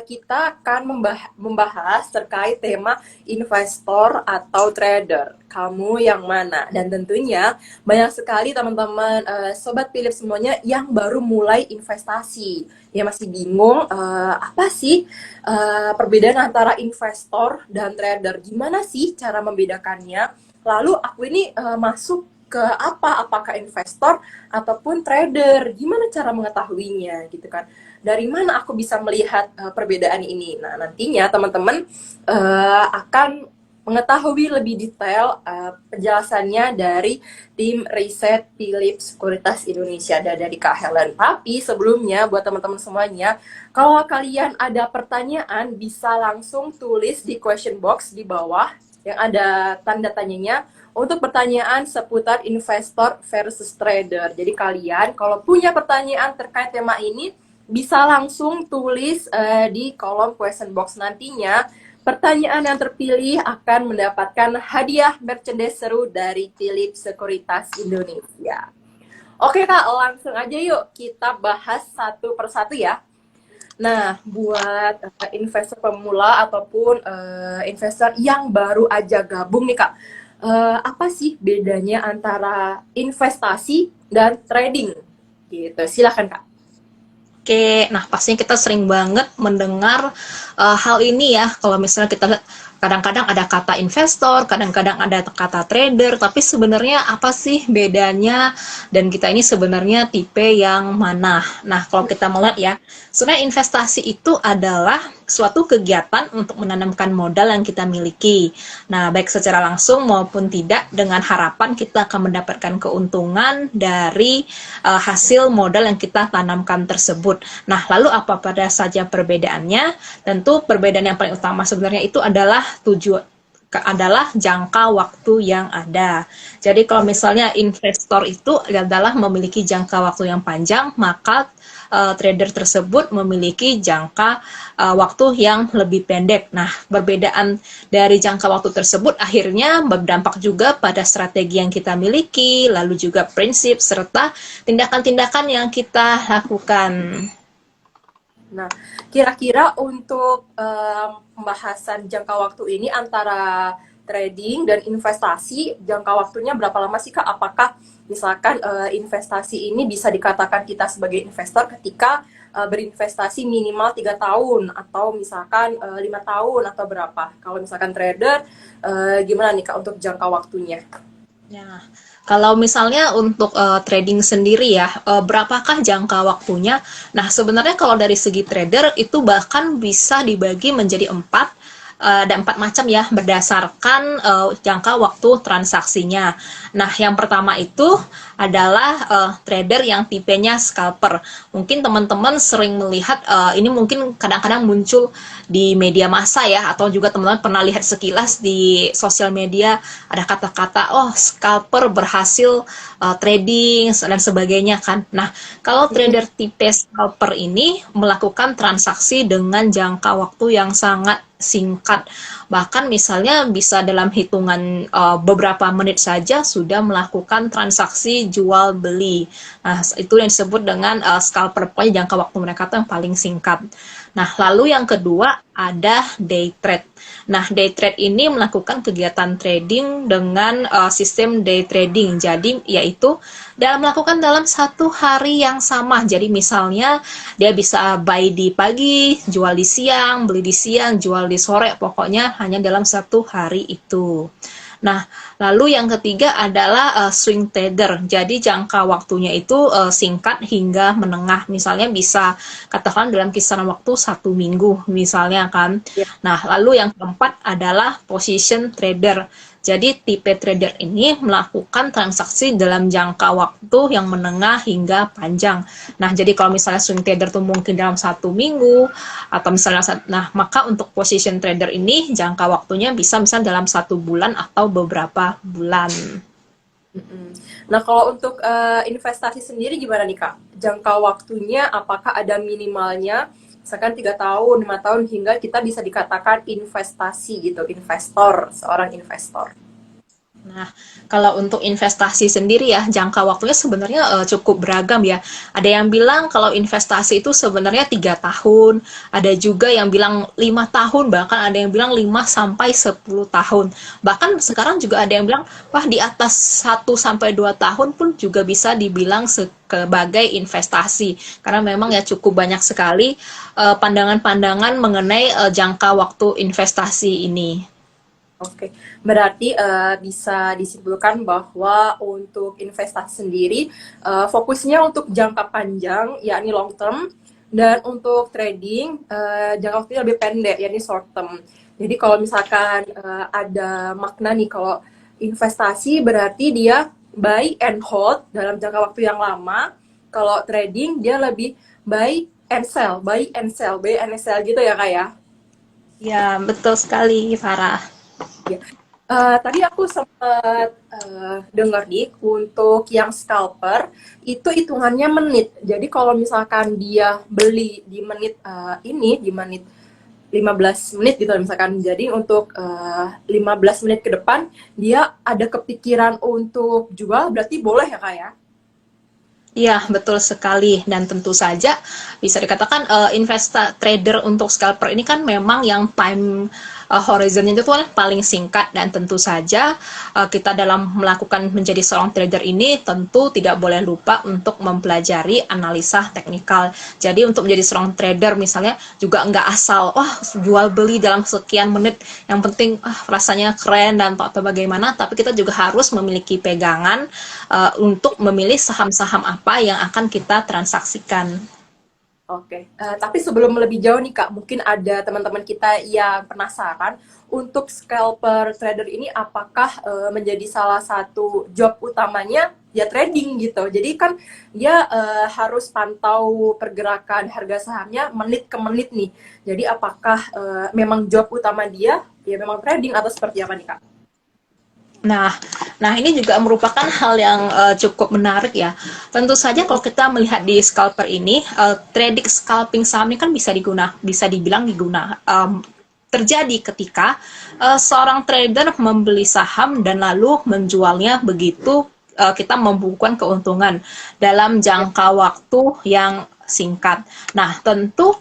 Kita akan membahas terkait tema investor atau trader. Kamu yang mana? Dan tentunya banyak sekali teman-teman sobat Philip semuanya yang baru mulai investasi. Ya masih bingung apa sih perbedaan antara investor dan trader? Gimana sih cara membedakannya? Lalu aku ini masuk ke apa? Apakah investor ataupun trader? Gimana cara mengetahuinya gitu kan? Dari mana aku bisa melihat perbedaan ini? Nah, nantinya teman-teman akan mengetahui lebih detail penjelasannya dari tim riset Philip Sekuritas Indonesia dan dari Kak Helen. Tapi sebelumnya buat teman-teman semuanya, kalau kalian ada pertanyaan bisa langsung tulis di question box di bawah yang ada tanda tanyanya untuk pertanyaan seputar investor versus trader. Jadi kalian kalau punya pertanyaan terkait tema ini bisa langsung tulis di kolom question box. Nantinya pertanyaan yang terpilih akan mendapatkan hadiah merchandise seru dari Philip Sekuritas Indonesia. Oke Kak, langsung aja yuk kita bahas satu persatu ya. Nah, buat investor pemula ataupun investor yang baru aja gabung nih Kak, apa sih bedanya antara investasi dan trading? Gitu, silakan Kak. Oke, nah pastinya kita sering banget mendengar hal ini ya. Kalau misalnya kita lihat kadang-kadang ada kata investor, kadang-kadang ada kata trader, tapi sebenarnya apa sih bedanya dan kita ini sebenarnya tipe yang mana? Nah, kalau kita melihat ya, sebenarnya investasi itu adalah suatu kegiatan untuk menanamkan modal yang kita miliki. Nah, baik secara langsung maupun tidak dengan harapan kita akan mendapatkan keuntungan dari hasil modal yang kita tanamkan tersebut. Nah, lalu apa pada saja perbedaannya? Tentu perbedaan yang paling utama sebenarnya itu adalah jangka waktu yang ada. Jadi kalau misalnya investor itu adalah memiliki jangka waktu yang panjang, maka trader tersebut memiliki jangka waktu yang lebih pendek. Nah, perbedaan dari jangka waktu tersebut akhirnya berdampak juga pada strategi yang kita miliki, lalu juga prinsip serta tindakan-tindakan yang kita lakukan. Nah, kira-kira untuk pembahasan jangka waktu ini antara trading dan investasi, jangka waktunya berapa lama sih Kak? Apakah misalkan investasi ini bisa dikatakan kita sebagai investor ketika berinvestasi minimal 3 tahun atau misalkan 5 tahun atau berapa? Kalau misalkan trader, gimana nih Kak untuk jangka waktunya? Nah, kalau misalnya untuk trading sendiri ya, berapakah jangka waktunya? Nah, sebenarnya kalau dari segi trader itu bahkan bisa dibagi menjadi empat, ada empat macam ya berdasarkan jangka waktu transaksinya. Nah, yang pertama itu adalah trader yang tipenya scalper. Mungkin teman-teman sering melihat ini mungkin kadang-kadang muncul di media massa ya, atau juga teman-teman pernah lihat sekilas di sosial media ada kata-kata oh scalper berhasil trading dan sebagainya kan. Nah, kalau trader tipe scalper ini melakukan transaksi dengan jangka waktu yang sangat singkat. Bahkan misalnya bisa dalam hitungan beberapa menit saja sudah melakukan transaksi jual beli. Nah, itu yang disebut dengan scalper, pokoknya jangka waktu mereka itu yang paling singkat. Nah, lalu yang kedua ada day trade. Nah, day trade ini melakukan kegiatan trading dengan sistem day trading. Jadi, yaitu melakukan dalam satu hari yang sama. Jadi, misalnya dia bisa buy di pagi, jual di siang, beli di siang, jual di sore. Pokoknya hanya dalam satu hari itu. Nah, lalu yang ketiga adalah swing trader. Jadi jangka waktunya itu singkat hingga menengah. Misalnya bisa katakan dalam kisaran waktu 1 minggu misalnya kan. Ya. Nah, lalu yang keempat adalah position trader. Jadi tipe trader ini melakukan transaksi dalam jangka waktu yang menengah hingga panjang. Nah, jadi kalau misalnya swing trader itu mungkin dalam 1 minggu atau misalnya, nah maka untuk position trader ini jangka waktunya bisa misalnya dalam 1 bulan atau beberapa bulan. Nah, kalau untuk investasi sendiri gimana nih Kak? Jangka waktunya apakah ada minimalnya? Misalkan 3 tahun, 5 tahun hingga kita bisa dikatakan investasi gitu, investor, seorang investor. Nah, kalau untuk investasi sendiri ya, jangka waktunya sebenarnya cukup beragam ya. Ada yang bilang kalau investasi itu sebenarnya 3 tahun, ada juga yang bilang 5 tahun, bahkan ada yang bilang 5 sampai 10 tahun. Bahkan sekarang juga ada yang bilang, wah di atas 1 sampai 2 tahun pun juga bisa dibilang sebagai investasi. Karena memang ya cukup banyak sekali pandangan-pandangan mengenai jangka waktu investasi ini. Oke, berarti bisa disimpulkan bahwa untuk investasi sendiri fokusnya untuk jangka panjang, yakni long term, dan untuk trading jangka waktunya lebih pendek, yakni short term. Jadi kalau misalkan ada makna nih kalau investasi berarti dia buy and hold dalam jangka waktu yang lama. Kalau trading dia lebih buy and sell gitu ya kak ya. Ya, betul sekali, Farah. Ya. Tadi aku sempat dengar nih untuk yang scalper itu hitungannya menit. Jadi kalau misalkan dia beli di menit ini di menit 15 menit gitu misalkan. Jadi untuk 15 menit ke depan dia ada kepikiran untuk jual berarti boleh ya Kak ya? Iya, betul sekali. Dan tentu saja bisa dikatakan trader untuk scalper ini kan memang yang time horizonnya itu kan paling singkat dan tentu saja kita dalam melakukan menjadi seorang trader ini tentu tidak boleh lupa untuk mempelajari analisa teknikal. Jadi untuk menjadi seorang trader misalnya juga nggak asal wah jual beli dalam sekian menit yang penting rasanya keren dan atau bagaimana, tapi kita juga harus memiliki pegangan untuk memilih saham-saham apa yang akan kita transaksikan. Oke, tapi sebelum lebih jauh nih Kak, mungkin ada teman-teman kita yang penasaran untuk scalper trader ini apakah menjadi salah satu job utamanya ya trading gitu. Jadi kan dia harus pantau pergerakan harga sahamnya menit ke menit nih. Jadi apakah memang job utama dia ya memang trading atau seperti apa nih Kak? Nah, nah ini juga merupakan hal yang cukup menarik ya. Tentu saja kalau kita melihat di scalper ini, trading scalping saham ini kan bisa dibilang terjadi ketika seorang trader membeli saham dan lalu menjualnya begitu kita membukukan keuntungan dalam Ya, jangka waktu yang singkat. Nah, tentu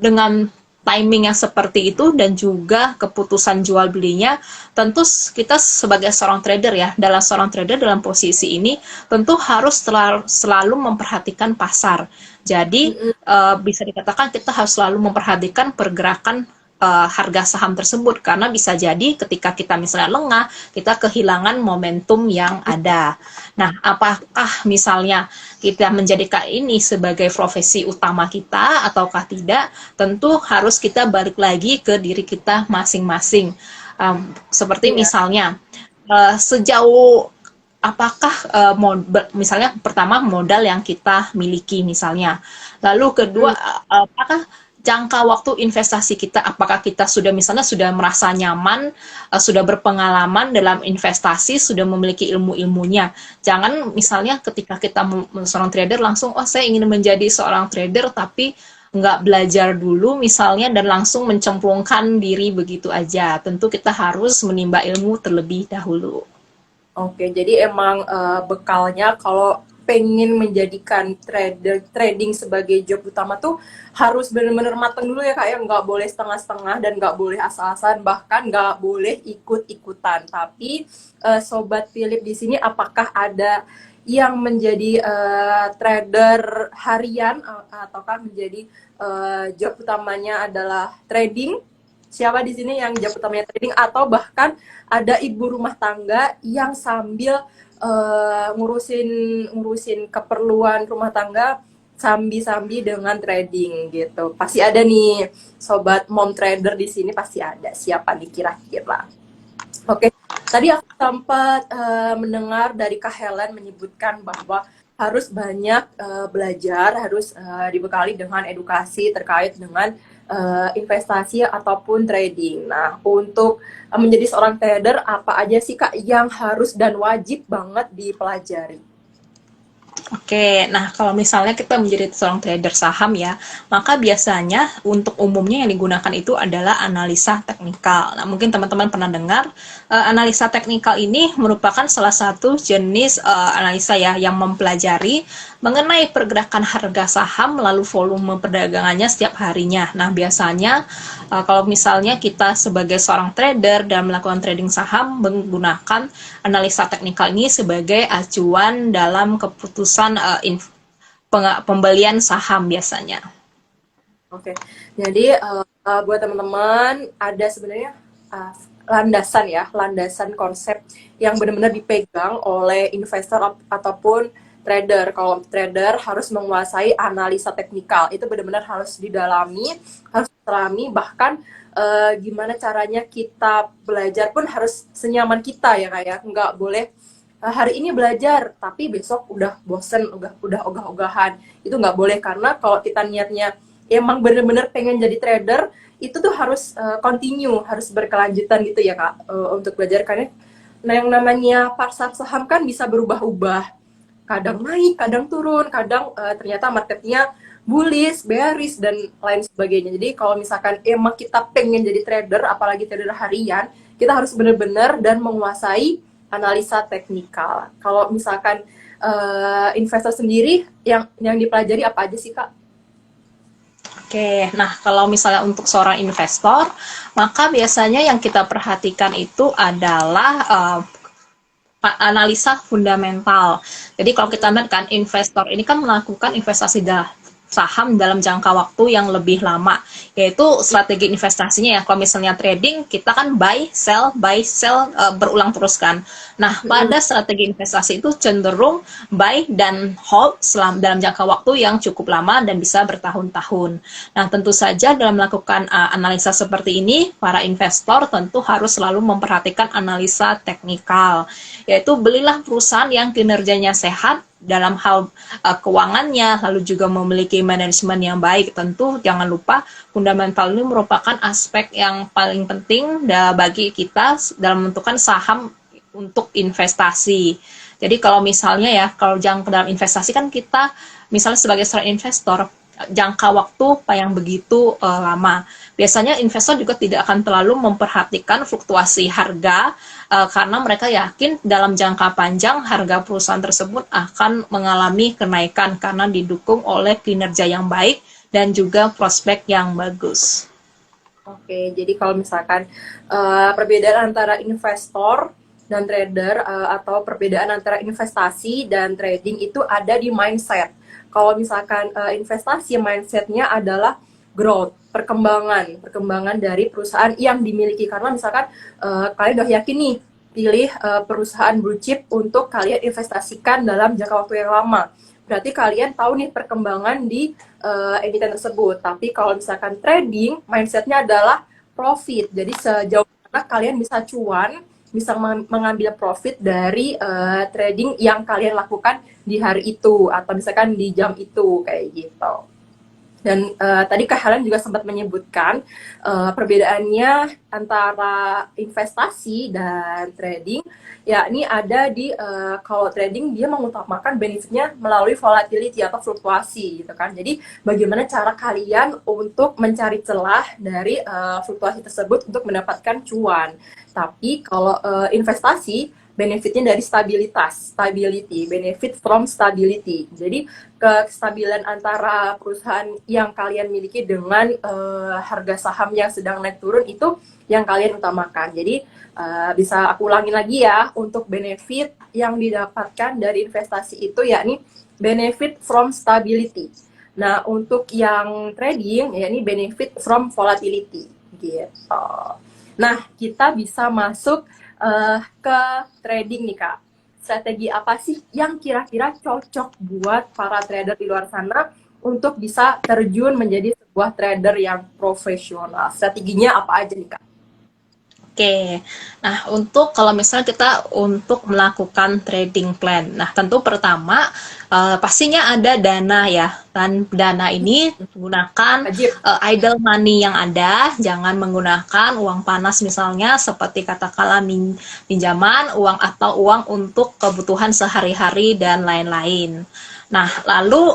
dengan timing yang seperti itu dan juga keputusan jual belinya, tentu kita sebagai seorang trader ya, seorang trader dalam posisi ini tentu harus selalu memperhatikan pasar. Jadi bisa dikatakan kita harus selalu memperhatikan pergerakan harga saham tersebut karena bisa jadi ketika kita misalnya lengah, kita kehilangan momentum yang ada. Nah, apakah misalnya kita menjadikan ini sebagai profesi utama kita ataukah tidak? Tentu harus kita balik lagi ke diri kita masing-masing. Seperti iya. misalnya sejauh apakah misalnya pertama modal yang kita miliki misalnya, lalu kedua apakah jangka waktu investasi kita, apakah kita sudah merasa nyaman, sudah berpengalaman dalam investasi, sudah memiliki ilmu-ilmunya. Jangan misalnya ketika kita seorang trader langsung, oh saya ingin menjadi seorang trader tapi nggak belajar dulu misalnya dan langsung mencemplungkan diri begitu aja. Tentu kita harus menimba ilmu terlebih dahulu. Oke, jadi emang bekalnya kalau pengen menjadikan trading sebagai job utama tuh harus benar-benar mateng dulu ya kak ya, nggak boleh setengah-setengah dan nggak boleh asal-asalan, bahkan nggak boleh ikut-ikutan. Tapi sobat Philip di sini apakah ada yang menjadi trader harian ataukah menjadi job utamanya adalah trading? Siapa di sini yang job utamanya trading atau bahkan ada ibu rumah tangga yang sambil ngurusin ngurusin keperluan rumah tangga sambi-sambi dengan trading gitu. Pasti ada nih sobat mom trader di sini pasti ada. Siapa nih kira-kira? Oke, tadi aku sempat mendengar dari Kak Helen menyebutkan bahwa harus banyak belajar, harus dibekali dengan edukasi terkait dengan investasi ataupun trading. Nah, untuk menjadi seorang trader, apa aja sih Kak yang harus dan wajib banget dipelajari? Oke, nah kalau misalnya kita menjadi seorang trader saham ya, maka biasanya untuk umumnya yang digunakan itu adalah analisa teknikal. Nah, mungkin teman-teman pernah dengar analisa teknikal ini merupakan salah satu jenis analisa ya yang mempelajari mengenai pergerakan harga saham lalu volume perdagangannya setiap harinya. Nah, biasanya kalau misalnya kita sebagai seorang trader dan melakukan trading saham menggunakan analisa teknikal ini sebagai acuan dalam keputusan pembelian saham biasanya. Oke, jadi buat teman-teman ada sebenarnya uh, landasan ya, landasan konsep yang benar-benar dipegang oleh investor ataupun trader. Kalau trader harus menguasai analisa teknikal, itu benar-benar harus didalami, harus diterami, bahkan gimana caranya kita belajar pun harus senyaman kita ya kayak nggak boleh hari ini belajar tapi besok udah bosen, udah ogah-ogahan. Itu nggak boleh karena kalau kita niatnya emang bener-bener pengen jadi trader itu tuh harus continue, harus berkelanjutan gitu ya kak, untuk belajar karena nah yang namanya pasar saham kan bisa berubah-ubah, kadang naik kadang turun, kadang ternyata marketnya bullish, bearish dan lain sebagainya. Jadi kalau misalkan emang kita pengen jadi trader, apalagi trader harian, kita harus bener-bener dan menguasai analisa teknikal. Kalau misalkan investor sendiri yang dipelajari apa aja sih kak? Oke, nah kalau misalnya untuk seorang investor, maka biasanya yang kita perhatikan itu adalah analisa fundamental. Jadi kalau kita lihat kan investor ini kan melakukan investasi saham dalam jangka waktu yang lebih lama, yaitu strategi investasinya ya. Kalau misalnya trading, kita kan buy, sell berulang terus kan. Nah, pada strategi investasi itu cenderung buy dan hold dalam jangka waktu yang cukup lama dan bisa bertahun-tahun. Nah, tentu saja dalam melakukan analisa seperti ini, para investor tentu harus selalu memperhatikan analisa teknikal, yaitu belilah perusahaan yang kinerjanya sehat dalam hal keuangannya, lalu juga memiliki manajemen yang baik. Tentu jangan lupa fundamental ini merupakan aspek yang paling penting bagi kita dalam menentukan saham untuk investasi. Jadi kalau misalnya ya, kalau jangka dalam investasi kan kita misalnya sebagai seorang investor jangka waktu yang begitu lama. Biasanya investor juga tidak akan terlalu memperhatikan fluktuasi harga karena mereka yakin dalam jangka panjang harga perusahaan tersebut akan mengalami kenaikan karena didukung oleh kinerja yang baik dan juga prospek yang bagus. Oke, jadi kalau misalkan perbedaan antara investor dan trader atau perbedaan antara investasi dan trading itu ada di mindset. Kalau misalkan investasi mindsetnya adalah growth, perkembangan dari perusahaan yang dimiliki. Karena misalkan kalian udah yakin nih pilih perusahaan blue chip untuk kalian investasikan dalam jangka waktu yang lama. Berarti kalian tahu nih perkembangan di emiten tersebut. Tapi kalau misalkan trading, mindsetnya adalah profit. Jadi sejauh mana kalian bisa cuan, bisa mengambil profit dari trading yang kalian lakukan di hari itu atau misalkan di jam itu kayak gitu. Dan tadi Kak Helen juga sempat menyebutkan perbedaannya antara investasi dan trading. Ya, ini ada di kalau trading dia mengutamakan benefitnya melalui volatility atau fluktuasi gitu kan. Jadi bagaimana cara kalian untuk mencari celah dari fluktuasi tersebut untuk mendapatkan cuan. Tapi kalau investasi benefitnya dari stability, benefit from stability. Jadi kestabilan antara perusahaan yang kalian miliki dengan harga saham yang sedang naik turun itu yang kalian utamakan. Jadi bisa aku ulangi lagi ya, untuk benefit yang didapatkan dari investasi itu yakni benefit from stability. Nah, untuk yang trading yakni benefit from volatility gitu. Nah, kita bisa masuk ke trading nih Kak. Strategi apa sih yang kira-kira cocok buat para trader di luar sana untuk bisa terjun menjadi sebuah trader yang profesional? Strateginya apa aja nih Kak? Oke, nah untuk kalau misalnya kita untuk melakukan trading plan, nah tentu pertama pastinya ada dana ya, dan dana ini gunakan Wajib. idle money yang ada, jangan menggunakan uang panas misalnya seperti katakanlah pinjaman, uang atau uang untuk kebutuhan sehari-hari dan lain-lain. Nah, lalu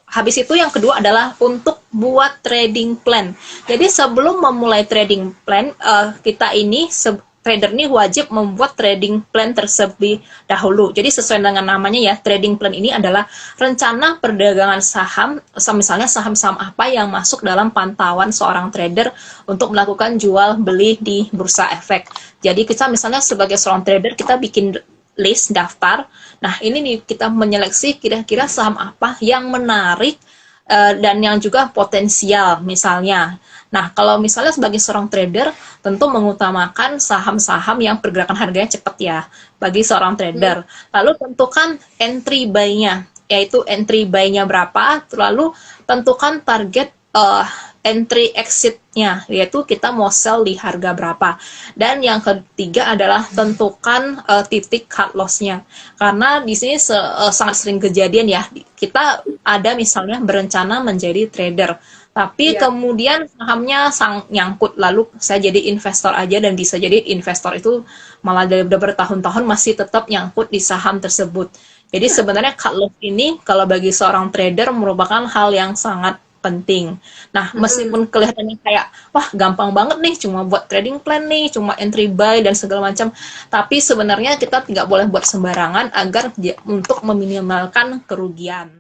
habis itu yang kedua adalah untuk buat trading plan. Jadi sebelum memulai trading plan, kita ini trader ini wajib membuat trading plan tersebut dahulu. Jadi sesuai dengan namanya ya, trading plan ini adalah rencana perdagangan saham, misalnya saham-saham apa yang masuk dalam pantauan seorang trader untuk melakukan jual beli di bursa efek. Jadi kita misalnya sebagai seorang trader kita bikin list daftar. Nah, ini nih kita menyeleksi kira-kira saham apa yang menarik dan yang juga potensial misalnya. Nah, kalau misalnya sebagai seorang trader tentu mengutamakan saham-saham yang pergerakan harganya cepat ya bagi seorang trader. Lalu tentukan entry buy-nya, yaitu entry buy-nya berapa, lalu tentukan target entry exit-nya, yaitu kita mau sell di harga berapa. Dan yang ketiga adalah tentukan titik cut loss-nya. Karena di sini sangat sering kejadian ya, kita ada misalnya berencana menjadi trader, tapi kemudian sahamnya nyangkut, lalu saya jadi investor aja, dan bisa jadi investor itu malah udah bertahun-tahun masih tetap nyangkut di saham tersebut. Jadi sebenarnya cut loss ini kalau bagi seorang trader merupakan hal yang sangat penting. Nah, meskipun kelihatannya kayak, wah gampang banget nih, cuma buat trading plan nih, cuma entry buy dan segala macam, tapi sebenarnya kita tidak boleh buat sembarangan agar untuk meminimalkan kerugian.